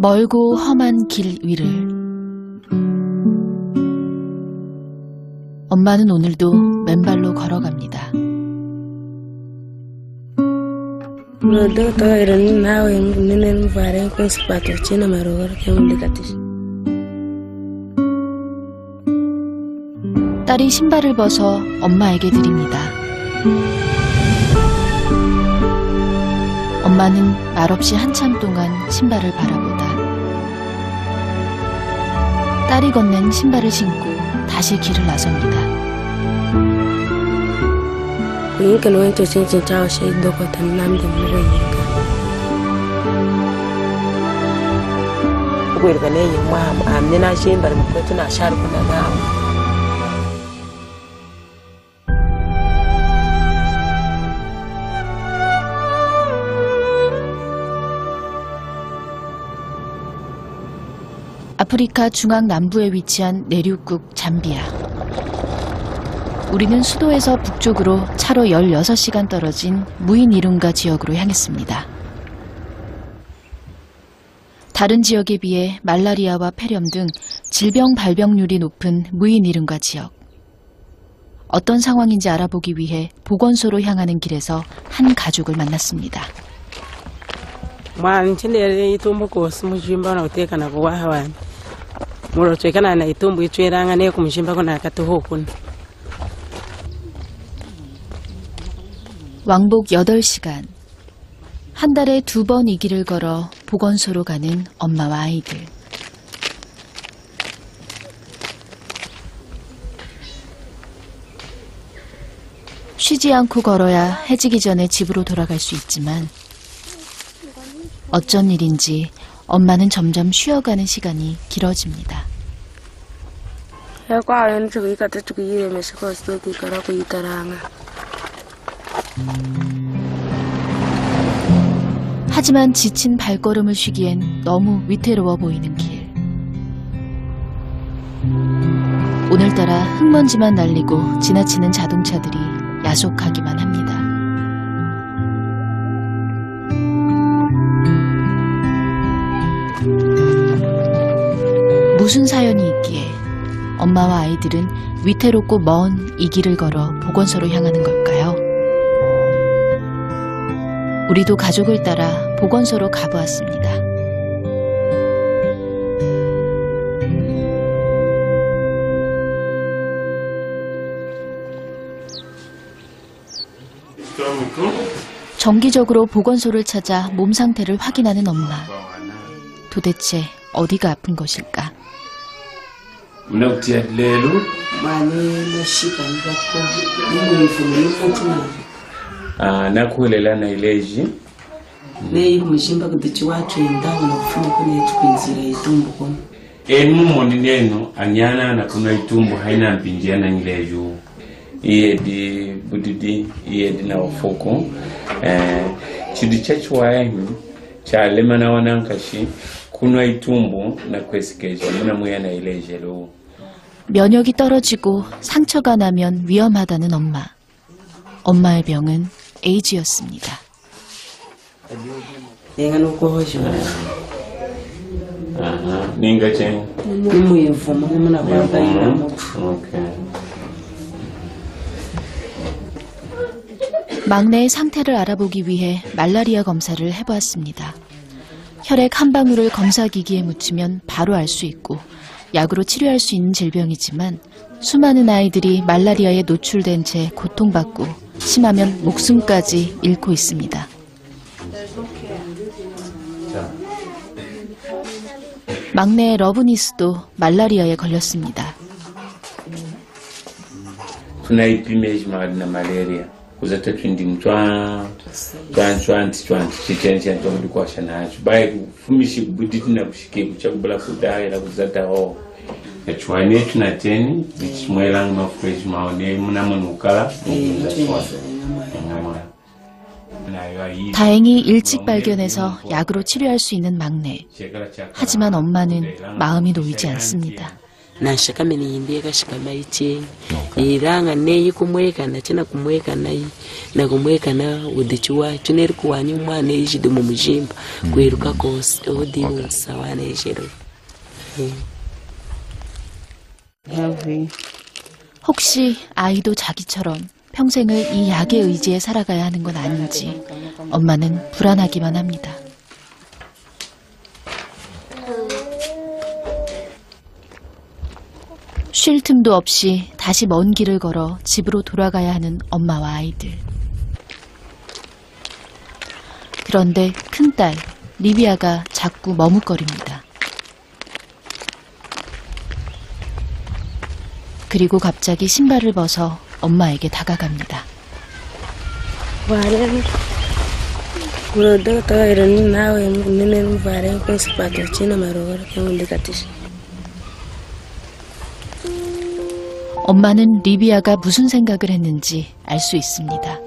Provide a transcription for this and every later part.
멀고 험한 길 위를 엄마는 오늘도 맨발로 걸어갑니다. 딸이 신발을 벗어 엄마에게 드립니다. 엄마는 말없이 한참 동안 신발을 바라보다 딸이 건넨 신발을 신고 다시 길을 나섭니다. 아프리카 중앙 남부에 위치한 내륙국 잠비아. 우리는 수도에서 북쪽으로 차로 16시간 떨어진 무이니룬가 지역으로 향했습니다. 다른 지역에 비해 말라리아와 폐렴 등 질병 발병률이 높은 무이니룬가 지역. 어떤 상황인지 알아보기 위해 보건소로 향하는 길에서 한 가족을 만났습니다. 왕복 8시간. 한 달에 2번 이 길을 걸어 보건소로 가는 엄마와 아이들. 쉬지 않고 걸어야 해지기 전에 집으로 돌아갈 수 있지만 어쩐 일인지 엄마는 점점 쉬어가는 시간이 길어집니다. 하지만 지친 발걸음을 쉬기엔 너무 위태로워 보이는 길. 오늘따라 흙먼지만 날리고 지나치는 자동차들이 야속하기만 합니다. 무슨 사연이 있기에 엄마와 아이들은 위태롭고 먼 이 길을 걸어 보건소로 향하는 걸까요? 우리도 가족을 따라 보건소로 가보았습니다. 정기적으로 보건소를 찾아 몸 상태를 확인하는 엄마. 도대체 어디가 아픈 것일까? nakuwelela na ileji mushimba kuti watu endao na kufuna kuna tukwinzira itumbu kono mumoni neno anyana na kuna itumbu haina mpinjia na ileju iyedi budidi iyedi na wafoko chidi chachuwayahi cha lema na wanankashi kuna itumbu na kwesikeja muna muya na ilejelo. 면역이 떨어지고 상처가 나면 위험하다는 엄마. 엄마의 병은 에이즈였습니다. 막내의 상태를 알아보기 위해 말라리아 검사를 해보았습니다. 혈액 한 방울을 검사기기에 묻히면 바로 알 수 있고 약으로 치료할 수 있는 질병이지만 수많은 아이들이 말라리아에 노출된 채 고통받고 심하면 목숨까지 잃고 있습니다. 막내 러브니스도 말라리아에 걸렸습니다. tunaipimeshimali malaria kuzata twindi mtwa chitenzi ntombi kwasha nacho bai kufumishi kubuditi na kushike kuchakubula kudai la kuzata ho echwane tunateni bichimwela ngoma fresh maone munamunukala 다행히 일찍 발견해서 약으로 치료할 수 있는 막내. 하지만 엄마는 마음이 놓이지 않습니다. na shaka mini yindi ka shaka mai ce iranga ne yi kumweka na china kumweka na yi na kumweka na udichwa chuneri kuwanyu mwana yi shidu mumujimba kuiruka kosi odi sawana yi shidu. 혹시 아이도 자기처럼 평생을 이 약에 의지해 살아가야 하는 건 아닌지 엄마는 불안하기만 합니다. 쉴 틈도 없이 다시 먼 길을 걸어 집으로 돌아가야 하는 엄마와 아이들. 그런데 큰딸 리비아가 자꾸 머뭇거립니다. 그리고 갑자기 신발을 벗어 엄마에게 다가갑니다. 엄마는 리비아가 무슨 생각을 했는지 알 수 있습니다.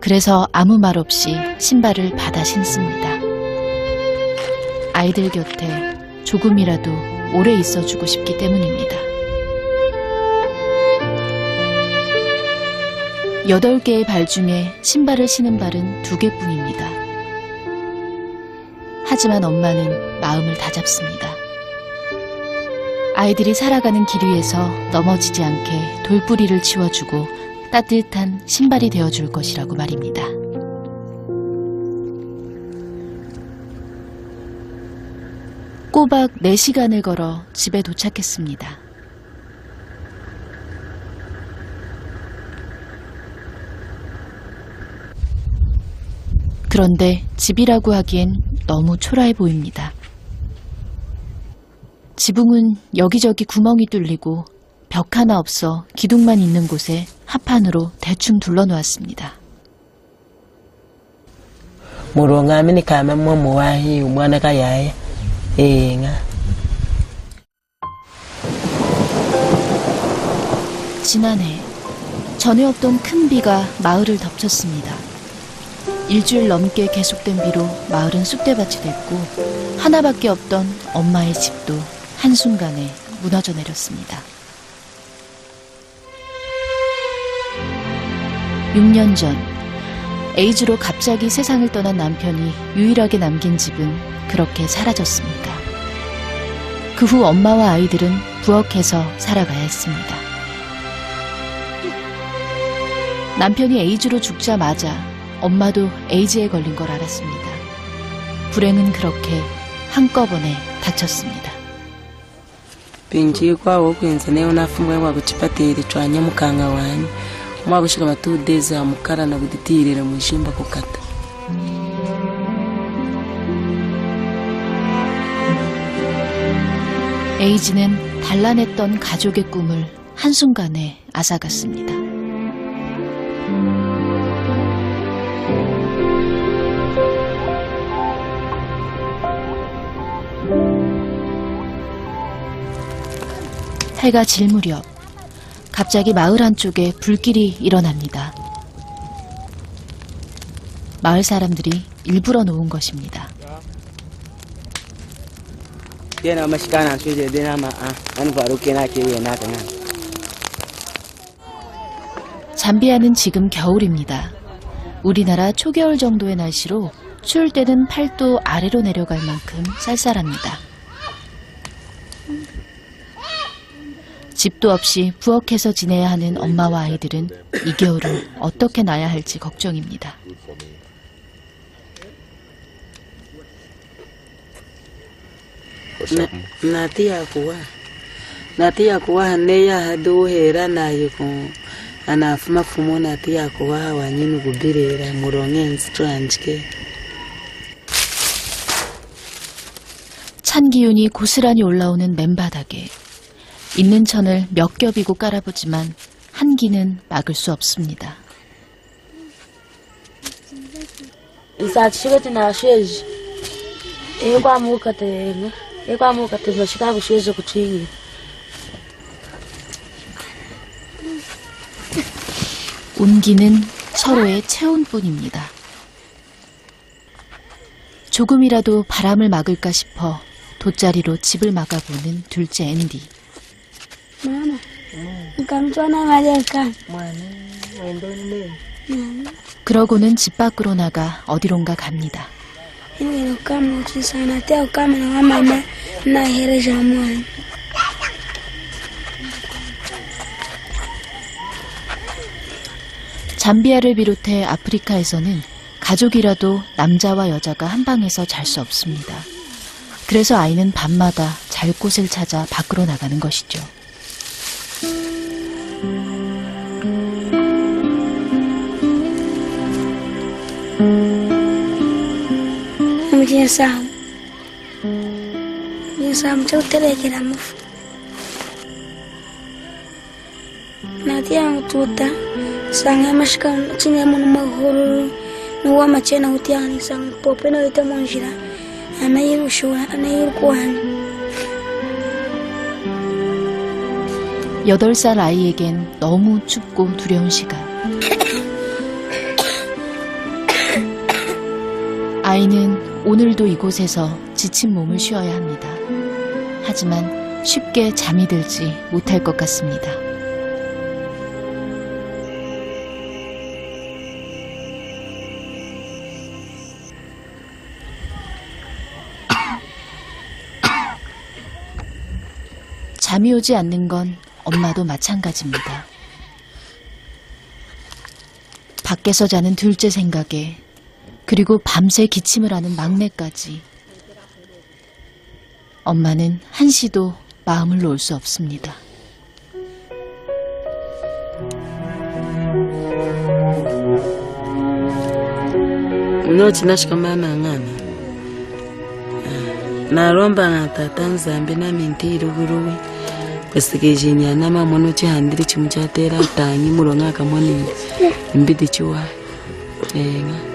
그래서 아무 말 없이 신발을 받아 신습니다. 아이들 곁에 조금이라도 오래 있어주고 싶기 때문입니다. 8개의 발 중에 신발을 신은 발은 2개뿐입니다. 하지만 엄마는 마음을 다잡습니다. 아이들이 살아가는 길 위에서 넘어지지 않게 돌뿌리를 치워주고 따뜻한 신발이 되어줄 것이라고 말입니다. 꼬박 4시간을 걸어 집에 도착했습니다. 그런데 집이라고 하기엔 너무 초라해 보입니다. 지붕은 여기저기 구멍이 뚫리고 벽 하나 없어 기둥만 있는 곳에 합판으로 대충 둘러놓았습니다. 지난해 전에 없던 큰 비가 마을을 덮쳤습니다. 일주일 넘게 계속된 비로 마을은 쑥대밭이 됐고 하나밖에 없던 엄마의 집도 한순간에 무너져 내렸습니다. 6년 전 에이즈로 갑자기 세상을 떠난 남편이 유일하게 남긴 집은 그렇게 사라졌습니다. 그 후 엄마와 아이들은 부엌에서 살아가야 했습니다. 남편이 에이즈로 죽자마자 엄마도 에이즈에 걸린 걸 알았습니다. 불행은 그렇게 한꺼번에 닥쳤습니다. 빈지kwa wokwenza ne unafumwa wa kuchipatiri twanya mukanga wanyu mwa kushika matudeza mukara na kuditirira mushimba kukata. 에이즈는 단란했던 가족의 꿈을 한순간에 앗아갔습니다. 해가 질 무렵 갑자기 마을 한쪽에 불길이 일어납니다. 마을 사람들이 일부러 놓은 것입니다. 잠비아는 지금 겨울입니다. 우리나라 초겨울 정도의 날씨로 추울 때는 8도 아래로 내려갈 만큼 쌀쌀합니다. 집도 없이 부엌에서 지내야 하는 엄마와 아이들은 이 겨울을 어떻게 나야 할지 걱정입니다. natia kuwa neya hadu hera nayo ko anafuma fumo natia kuwa wanyinu kubirera murongenzi twanjike. 찬 기운이 고스란히 올라오는 맨바닥에 있는 천을 몇 겹이고 깔아보지만 한기는 막을 수 없습니다. 온기는 서로의 체온뿐입니다. 조금이라도 바람을 막을까 싶어 돗자리로 집을 막아보는 둘째 앤디. Mama, nikamtwana maleka. 그러고는 집 밖으로 나가 어디론가 갑니다. Iwe kama ukisana teo kama na mama na hereja mwana. 잠비아를 비롯해 아프리카에서는 가족이라도 남자와 여자가 한 방에서 잘 수 없습니다. 그래서 아이는 밤마다 잘 곳을 찾아 밖으로 나가는 것이죠. Mjinsamu. Mjinsamu chauterekera mufu. Natia mututa. Sanga mashika chini ya munu mahuru. Nuwa machena utiani sang pope na ita monjira. Anayiru shura, anayiru kuhani. 8살 아이에겐 너무 춥고 두려운 시간. 아이는 오늘도 이곳에서 지친 몸을 쉬어야 합니다. 하지만 쉽게 잠이 들지 못할 것 같습니다. 잠이 오지 않는 건 엄마도 마찬가지입니다. 밖에서 자는 둘째 생각에 그리고 밤새 기침을 하는 막내까지 엄마는 한시도 마음을 놓을 수 없습니다. Nochi mama ng'ama naromba ng'atata nzambe nami ntiri guruwe basikejinya nama mono chihandiri chimuchatera tanyi mulonga kamonini mbidi chiwa enga